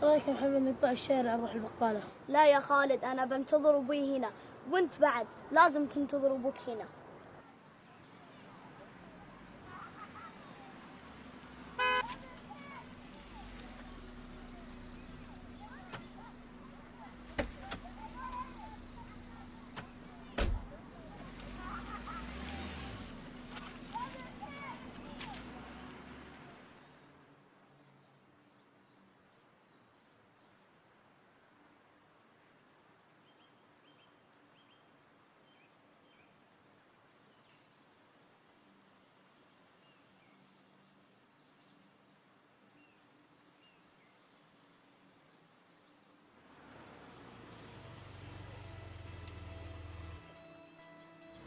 رايك يا محمد نقطع الشارع نروح البقالة؟ لا يا خالد، أنا بنتظر أبوي هنا، وأنت بعد لازم تنتظر أبوك هنا.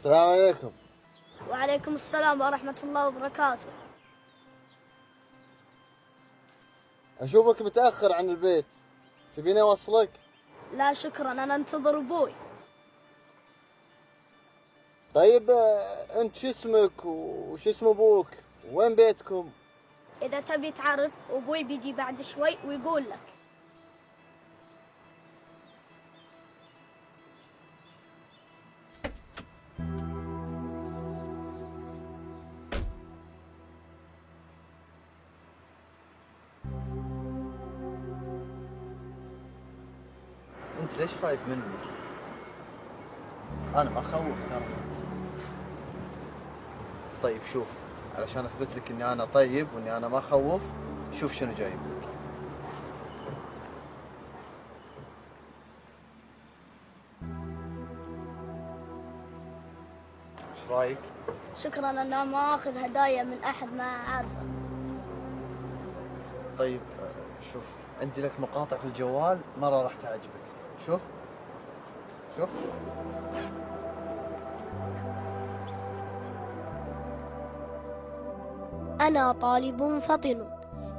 السلام عليكم. وعليكم السلام ورحمة الله وبركاته. أشوفك متأخر عن البيت، تبيني أوصلك؟ لا شكرا، أنا انتظر أبوي. طيب أنت شو اسمك وش اسم أبوك وين بيتكم؟ إذا تبي تعرف أبوي بيجي بعد شوي ويقول لك. أنت ليش خايف مني؟ أنا ما أخوف ترى. طيب شوف، علشان أثبت لك إني أنا طيب وإني أنا ما أخوف، شوف شنو جايب لك. إيش رأيك؟ شكرا، أنا ما أخذ هدايا من أحد ما أعرفه. طيب شوف، عندي لك مقاطع في الجوال مرة راح تعجبك. شوف شوف. أنا طالب فطن،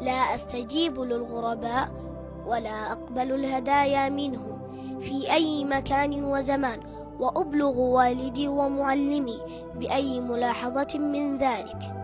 لا أستجيب للغرباء ولا أقبل الهدايا منهم في أي مكان وزمان، وأبلغ والدي ومعلمي بأي ملاحظة من ذلك.